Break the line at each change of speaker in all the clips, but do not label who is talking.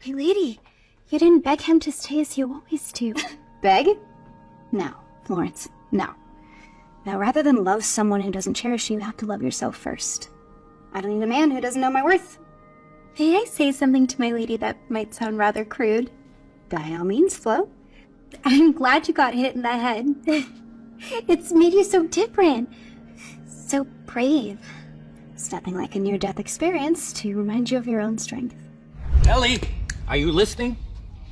My lady, you didn't beg him to stay as you always do.
Beg? No, Florence, no. Now, rather than love someone who doesn't cherish you, you have to love yourself first. I don't need a man who doesn't know my worth.
May I say something to my lady that might sound rather crude?
By all means, Flo.
I'm glad you got hit in the head. It's made you so different. So brave.
It's nothing like a near-death experience to remind you of your own strength.
Ellie, are you listening?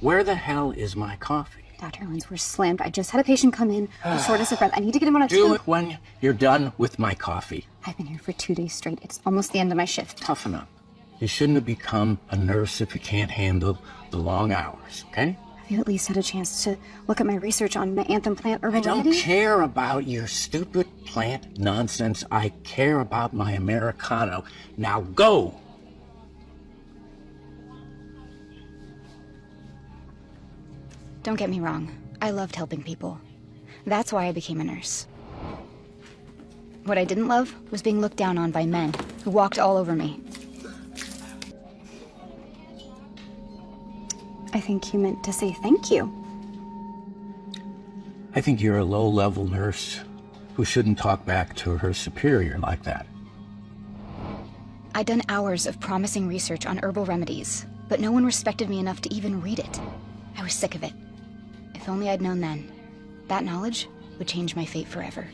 Where the hell is my coffee?
Dr. Owens, we're slammed. I just had a patient come in with shortness of breath. I need to get him on a
Do it when you're done with my coffee.
I've been here for 2 days straight. It's almost the end of my shift.
Toughen up. You shouldn't have become a nurse if you can't handle the long hours, okay?
Have you at least had a chance to look at my research on my anthem plant herbal
I don't
remedy?
care about your stupid plant nonsense. I care about my Americano. Now go!
Don't get me wrong. I loved helping people. That's why I became a nurse. What I didn't love was being looked down on by men who walked all over me. I think you meant to say thank you.
I think you're a low-level nurse who shouldn't talk back to her superior like that.
I'd done hours of promising research on herbal remedies, but no one respected me enough to even read it. I was sick of it. If only I'd known then. That knowledge would change my fate forever.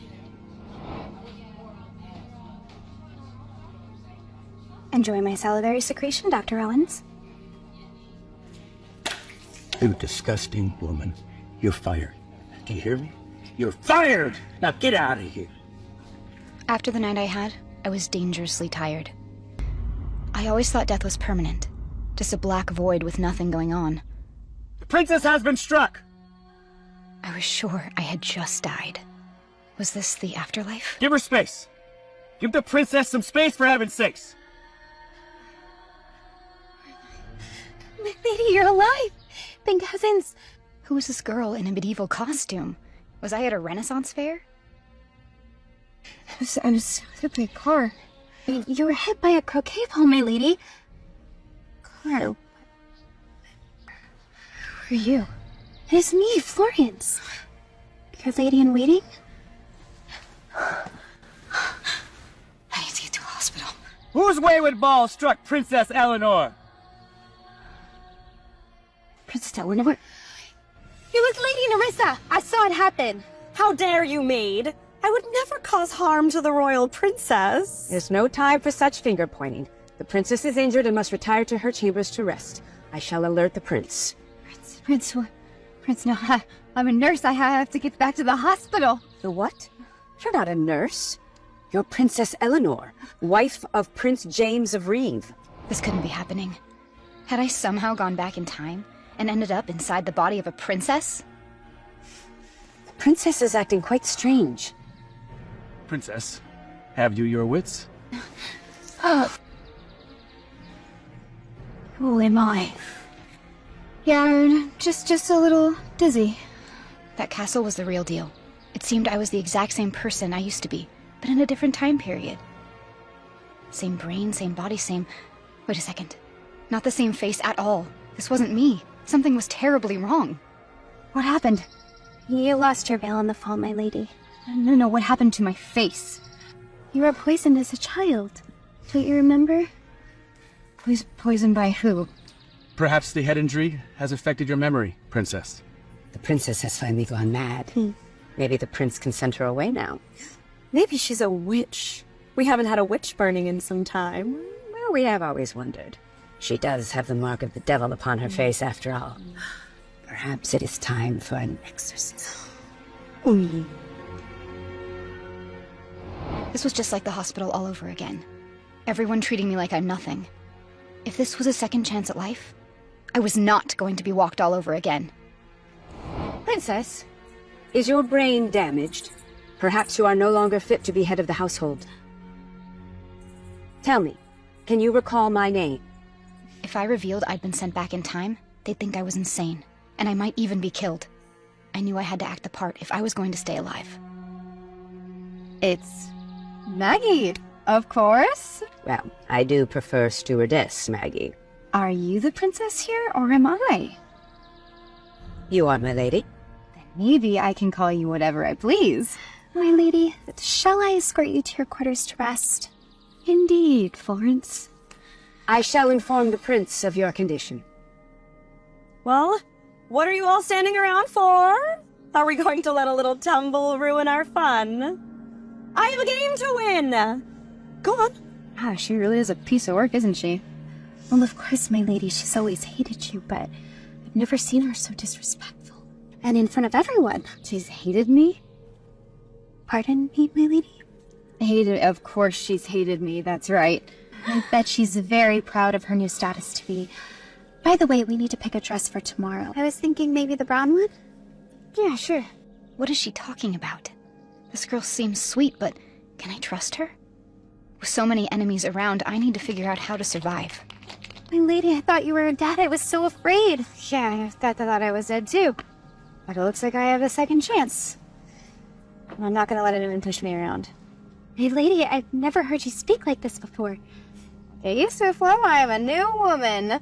Enjoy my salivary secretion, Dr. Owens.
You disgusting woman. You're fired. Do you hear me? You're fired! Now get out of here.
After the night I had, I was dangerously tired. I always thought death was permanent. Just a black void with nothing going on.
The princess has been struck!
I was sure I had just died. Was this the afterlife?
Give her space. Give the princess some space, for heaven's sakes.
My lady, you're alive! Thank heavens!
Who was this girl in a medieval costume? Was I at a Renaissance fair?
I was with my car. You were hit by a croquet ball, my lady. Car. Who are you? It is me, Florence. Your lady in waiting? I need to get to a hospital.
Whose wayward ball struck Princess Eleanor?
Princess Eleanor? It was Lady Nerissa! I saw it happen!
How dare you, maid? I would never cause harm to the royal princess.
There's no time for such finger-pointing. The princess is injured and must retire to her chambers to rest. I shall alert the prince.
Prince, no, I'm a nurse. I have to get back to the hospital.
The what? You're not a nurse. You're Princess Eleanor, wife of Prince James of Reve.
This couldn't be happening. Had I somehow gone back in time and ended up inside the body of a princess?
The princess is acting quite strange.
Princess, have you your wits?
Who am I? Yeah, just a little dizzy.
That castle was the real deal. It seemed I was the exact same person I used to be, but in a different time period. Same brain, same body, same... Wait a second. Not the same face at all. This wasn't me. Something was terribly wrong.
What happened? You lost your veil in the fall, my lady. No, what happened to my face? You were poisoned as a child. Don't you remember? Poisoned by who?
Perhaps the head injury has affected your memory, princess.
The princess has finally gone mad. Maybe the prince can send her away now.
Maybe she's a witch. We haven't had a witch burning in some time.
Well, we have always wondered. She does have the mark of the devil upon her face, after all. Perhaps it is time for an exorcism.
This was just like the hospital all over again. Everyone treating me like I'm nothing. If this was a second chance at life, I was not going to be walked all over again.
Princess, is your brain damaged? Perhaps you are no longer fit to be head of the household. Tell me, can you recall my name?
If I revealed I'd been sent back in time, they'd think I was insane, and I might even be killed. I knew I had to act the part if I was going to stay alive.
It's Maggie, of course.
Well, I do prefer stewardess, Maggie.
Are you the princess here, or am I?
You are, my lady.
Maybe I can call you whatever I please. My lady, shall I escort you to your quarters to rest? Indeed, Florence.
I shall inform the prince of your condition.
Well, what are you all standing around for? Are we going to let a little tumble ruin our fun? I have a game to win! Go on.
Ah, she really is a piece of work, isn't she? Well, of course, my lady, she's always hated you, but I've never seen her so disrespectful. And in front of everyone. She's hated me? Pardon me, my lady? Hated, of course she's hated me, that's right. I bet she's very proud of her new status to be. By the way, we need to pick a dress for tomorrow. I was thinking maybe the brown one? Yeah, sure.
What is she talking about? This girl seems sweet, but can I trust her? With so many enemies around, I need to figure out how to survive.
My lady, I thought you were dead. I was so afraid. Yeah, I thought I was dead too. But it looks like I have a second chance. And I'm not gonna let anyone push me around. My lady, I've never heard you speak like this before. Get used to it, Flo. I am a new woman.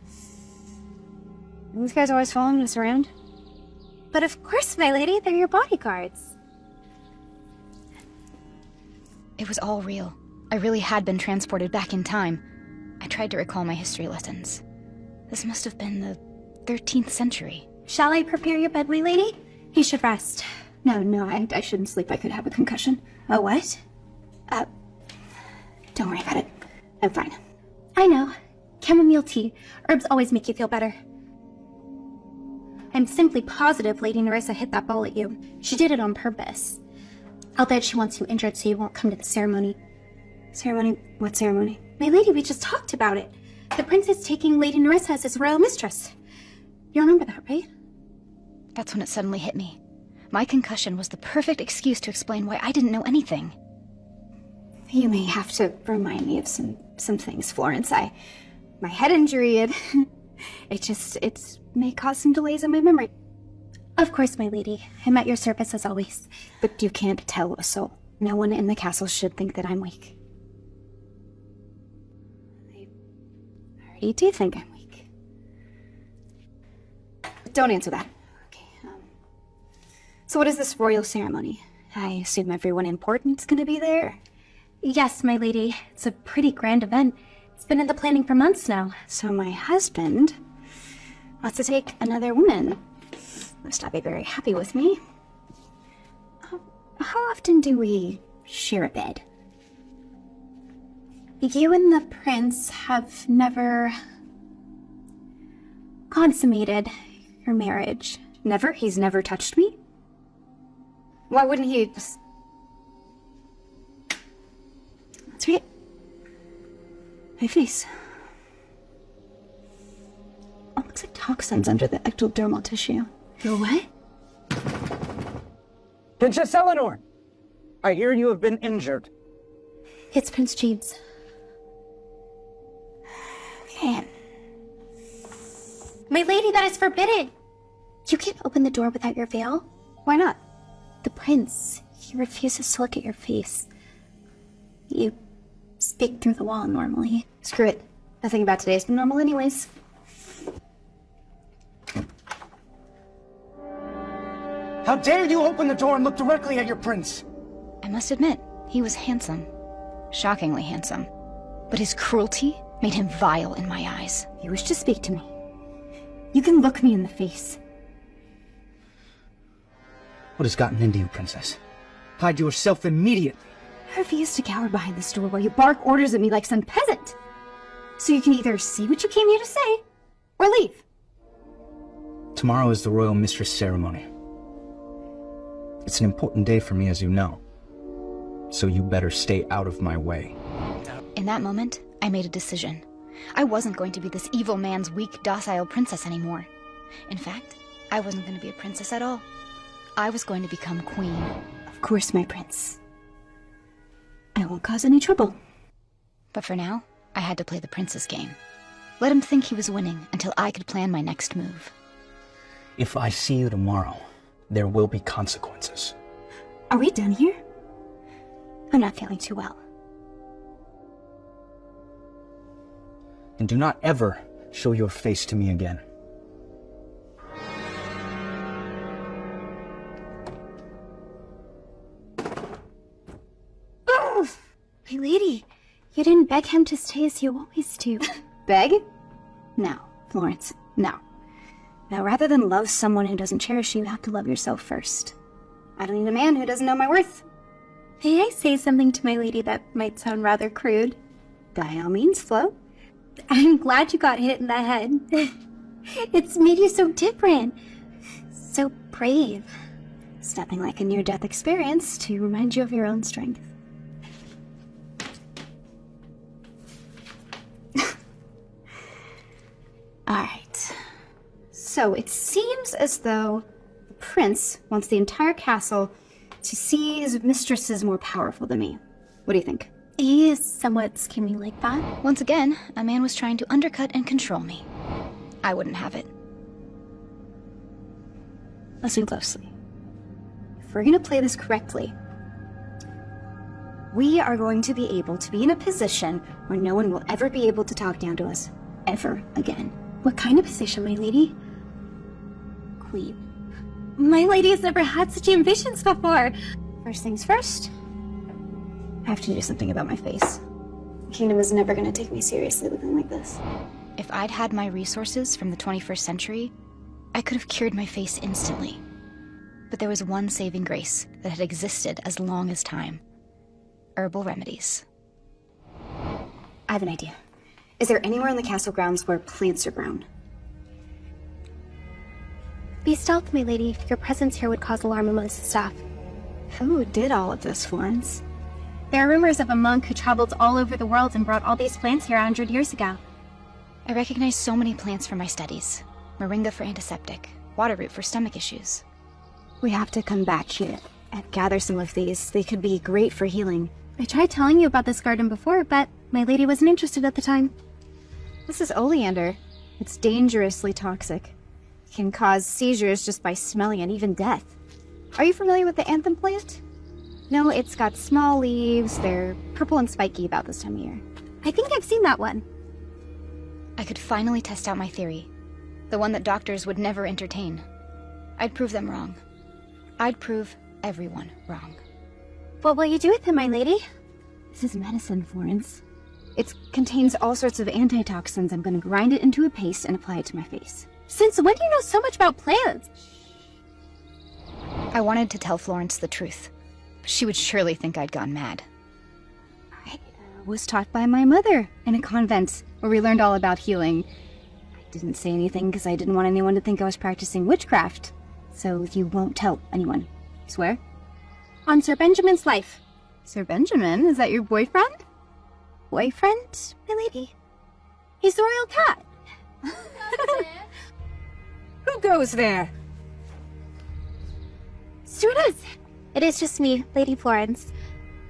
These guys always following us around? But of course, my lady, they're your bodyguards.
It was all real. I really had been transported back in time. I tried to recall my history lessons. This must have been the 13th century.
Shall I prepare your bed, my lady? You should rest. No, I shouldn't sleep. I could have a concussion. A what? Don't worry about it. I'm fine. I know. Chamomile tea. Herbs always make you feel better. I'm simply positive Lady Nerissa hit that ball at you. She did it on purpose. I'll bet she wants you injured so you won't come to the ceremony. Ceremony? What ceremony? My lady, we just talked about it. The prince is taking Lady Nerissa as his royal mistress. You remember that, right?
That's when it suddenly hit me. My concussion was the perfect excuse to explain why I didn't know anything.
You may have to remind me of some things, Florence. My head injury, it may cause some delays in my memory. Of course, my lady. I'm at your service as always. But you can't tell a soul. No one in the castle should think that I'm weak. I already do think I'm weak. Don't answer that. Okay, so what is this royal ceremony? I assume everyone important's gonna be there? Yes, my lady. It's a pretty grand event. It's been in the planning for months now. So my husband wants to take another woman. Must not be very happy with me. How often do we share a bed? You and the prince have never consummated your marriage. Never? He's never touched me? Why wouldn't he just... That's right. My face. Oh, it looks like toxins under the ectodermal tissue. Your what?
Princess Eleanor! I hear you have been injured.
It's Prince James. Man. My lady, that is forbidden! You can't open the door without your veil. Why not? The prince, he refuses to look at your face. You speak through the wall normally. Screw it. Nothing about today has been normal anyways.
How dare you open the door and look directly at your prince?
I must admit, he was handsome. Shockingly handsome. But his cruelty made him vile in my eyes.
You wish to speak to me. You can look me in the face.
What has gotten into you, princess? Hide yourself immediately.
I refuse to cower behind this door while you bark orders at me like some peasant. So you can either see what you came here to say, or leave.
Tomorrow is the royal mistress ceremony. It's an important day for me, as you know. So you better stay out of my way.
In that moment, I made a decision. I wasn't going to be this evil man's weak, docile princess anymore. In fact, I wasn't going to be a princess at all. I was going to become queen.
Of course, my prince. I won't cause any trouble.
But for now, I had to play the prince's game. Let him think he was winning until I could plan my next move.
If I see you tomorrow, there will be consequences.
Are we done here? I'm not feeling too well.
And do not ever
show your face to me again.
Oh! My lady, you didn't beg him to stay as you always do.
Beg? No, Florence, no. Now, rather than love someone who doesn't cherish you, you have to love yourself first. I don't need a man who doesn't know my worth.
May I say something to my lady that might sound rather crude?
By all means, Flo.
I'm glad you got hit in the head. It's made you so different. So brave.
It's nothing like a near-death experience to remind you of your own strength. Alright. So it seems as though the prince wants the entire castle to see his mistress is more powerful than me. What do you think?
He is somewhat scheming like that.
Once again, a man was trying to undercut and control me. I wouldn't have it. Listen closely. If we're gonna play this correctly, we are going to be able to be in a position where no one will ever be able to talk down to us, ever again.
What kind of position, my lady?
Queen.
My lady has never had such ambitions before.
First things first, I have to do something about my face. The kingdom is never gonna take me seriously looking like this. If I'd had my resources from the 21st century, I could have cured my face instantly. But there was one saving grace that had existed as long as time. Herbal remedies. I have an idea. Is there anywhere in the castle grounds where plants are grown?
Be stealth, my lady. Your presence here would cause alarm amongst the staff.
Who did all of this, Florence?
There are rumors of a monk who traveled all over the world and brought all these plants here 100 years ago.
I recognize so many plants from my studies. Moringa for antiseptic, water root for stomach issues. We have to come back here and gather some of these. They could be great for healing.
I tried telling you about this garden before, but my lady wasn't interested at the time.
This is oleander. It's dangerously toxic. It can cause seizures just by smelling it, even death. Are you familiar with the anthem plant? No, it's got small leaves. They're purple and spiky about this time of year.
I think I've seen that one.
I could finally test out my theory. The one that doctors would never entertain. I'd prove them wrong. I'd prove everyone wrong.
What will you do with him, my lady?
This is medicine, Florence. It contains all sorts of antitoxins. I'm gonna grind it into a paste and apply it to my face.
Since when do you know so much about plants?
I wanted to tell Florence the truth. She would surely think I'd gone mad. I was taught by my mother in a convent where we learned all about healing. I didn't say anything because I didn't want anyone to think I was practicing witchcraft. So you won't tell anyone. Swear?
On Sir Benjamin's life.
Sir Benjamin? Is that your boyfriend?
Boyfriend, my lady? He's the royal cat.
Who goes there?
Stewardess! It is just me, Lady Florence.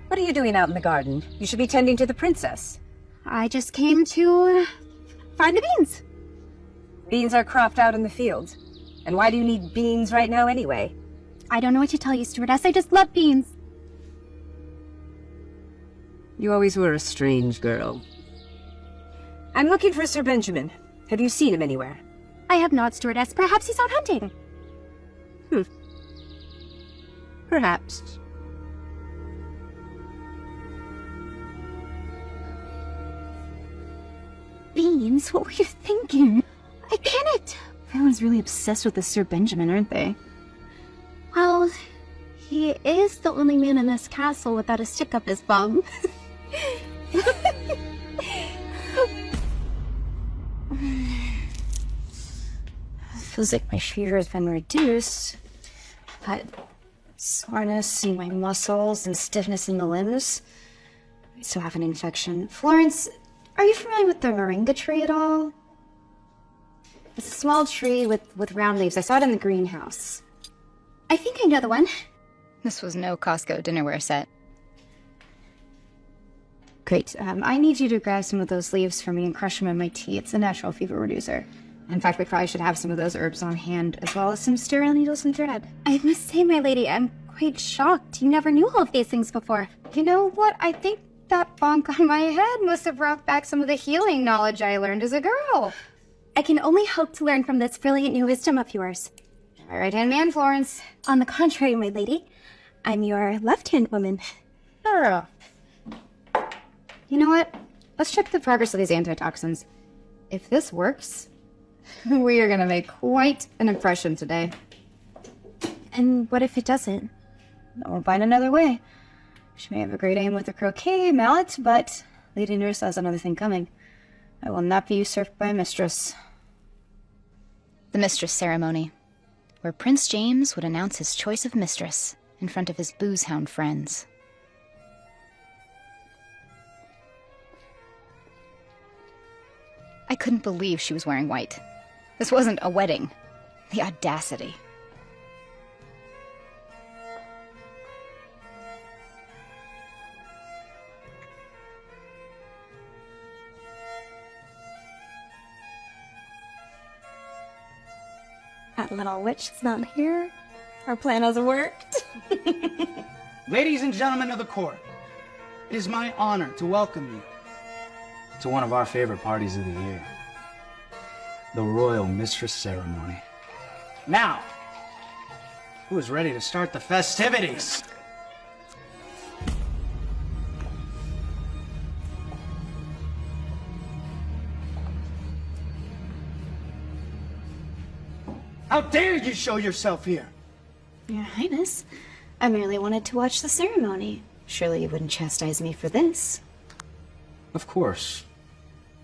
What are you doing out in the garden? You should be tending to the princess.
I just came to find the beans.
Beans are cropped out in the field. And why do you need beans right now anyway?
I don't know what to tell you, Stewardess. I just love beans.
You always were a strange girl. I'm looking for Sir Benjamin. Have you seen him anywhere?
I have not, Stewardess. Perhaps he's out hunting.
Perhaps.
Beans? What were you thinking? I panicked. Everyone's really obsessed with this Sir Benjamin, aren't they?
Well, he is the only man in this castle without a stick up his bum.
Feels like my fever has been reduced, but soreness in my muscles and stiffness in the limbs. I still have an infection. Florence, are you familiar with the moringa tree at all? It's a small tree with round leaves. I saw it in the greenhouse.
I think I know the one.
This was no Costco dinnerware set. Great. I need you to grab some of those leaves for me and crush them in my tea. It's a natural fever reducer. In fact, we probably should have some of those herbs on hand, as well as some sterile needles and thread.
I must say, my lady, I'm quite shocked. You never knew all of these things before.
You know what? I think that bonk on my head must have brought back some of the healing knowledge I learned as a girl.
I can only hope to learn from this brilliant new wisdom of yours.
My right-hand man, Florence.
On the contrary, my lady, I'm your left-hand woman.
Girl. You know what? Let's check the progress of these antitoxins. If this works, we are gonna make quite an impression today.
And what if it doesn't?
We'll find another way. She may have a great aim with a croquet mallet, but Lady Nerissa has another thing coming. I will not be usurped by a mistress. The mistress ceremony, where Prince James would announce his choice of mistress in front of his boozehound friends. I couldn't believe she was wearing white. This wasn't a wedding. The audacity.
That little witch is not here. Our plan has worked.
Ladies and gentlemen of the court, it is my honor to welcome you to one of our favorite parties of the year, the Royal Mistress Ceremony. Now, who is ready to start the festivities? How dare you show yourself here?
Your Highness, I merely wanted to watch the ceremony. Surely you wouldn't chastise me for this.
Of course.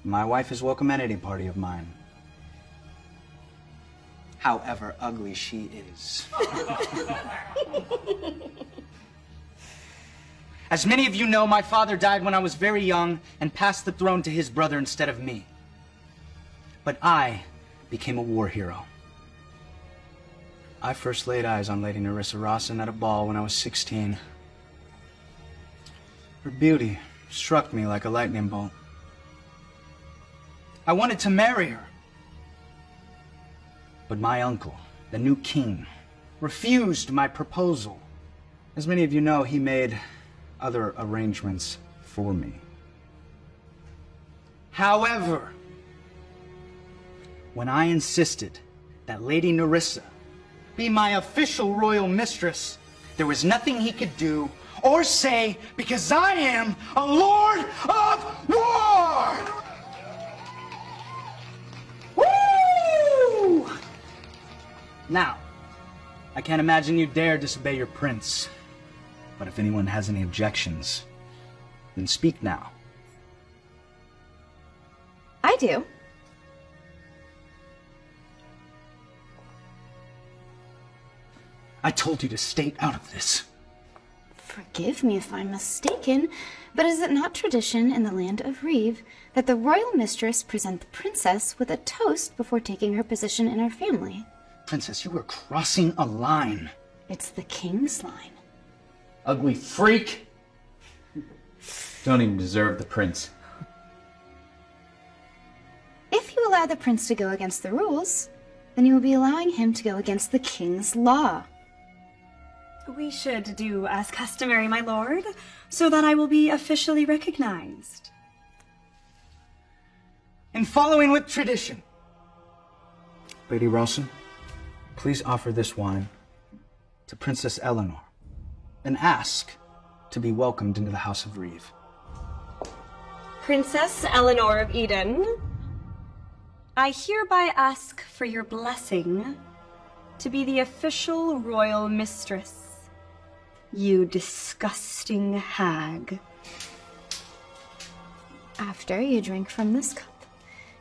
My wife is welcome at any party of mine. However ugly she is. As many of you know, my father died when I was very young and passed the throne to his brother instead of me. But I became a war hero. I first laid eyes on Lady Nerissa Rawson at a ball when I was 16. Her beauty struck me like a lightning bolt. I wanted to marry her. But my uncle, the new king, refused my proposal. As many of you know, he made other arrangements for me. However, when I insisted that Lady Nerissa be my official royal mistress, there was nothing he could do or say because I am a Lord of War! Woo! Now, I can't imagine you dare disobey your prince. But if anyone has any objections, then speak now.
I do.
I told you to stay out of this.
Forgive me if I'm mistaken, but is it not tradition in the land of Reeve that the royal mistress present the princess with a toast before taking her position in her family?
Princess, you are crossing a line.
It's the king's line.
Ugly freak!
Don't even deserve the prince.
If you allow the prince to go against the rules, then you will be allowing him to go against the king's law.
We should do as customary, my lord, so that I will be officially recognized.
In following with tradition. Lady Rawson, please offer this wine to Princess Eleanor and ask to be welcomed into the House of Reeve.
Princess Eleanor of Eden, I hereby ask for your blessing to be the official royal mistress. You disgusting hag.
After you drink from this cup,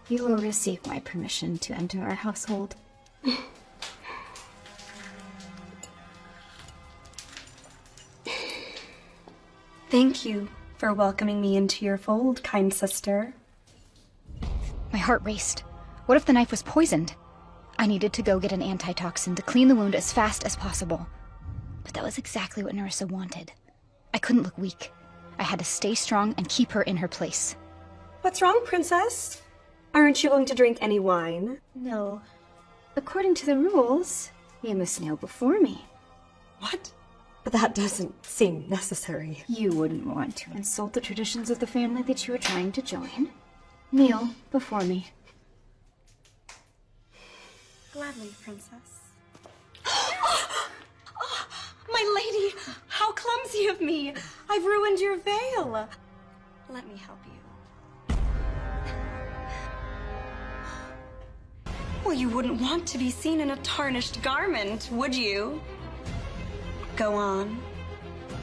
you will receive my permission to enter our household.
Thank you for welcoming me into your fold, kind sister.
My heart raced. What if the knife was poisoned? I needed to go get an antitoxin to clean the wound as fast as possible. But that was exactly what Nerissa wanted. I couldn't look weak. I had to stay strong and keep her in her place.
What's wrong, princess? Aren't you going to drink any wine?
No. According to the rules, you must kneel before me.
What? But that doesn't seem necessary.
You wouldn't want to insult the traditions of the family that you are trying to join. Kneel before me.
Gladly, princess. My lady, how clumsy of me! I've ruined your veil. Let me help you. Well, you wouldn't want to be seen in a tarnished garment, would you? Go on.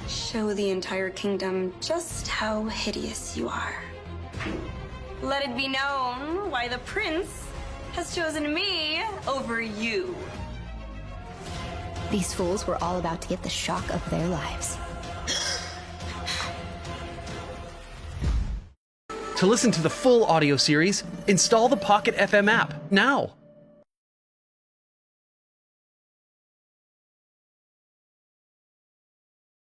Show the entire kingdom just how hideous you are. Let it be known why the prince has chosen me over you.
These fools were all about to get the shock of their lives.
To listen to the full audio series, install the Pocket FM app now.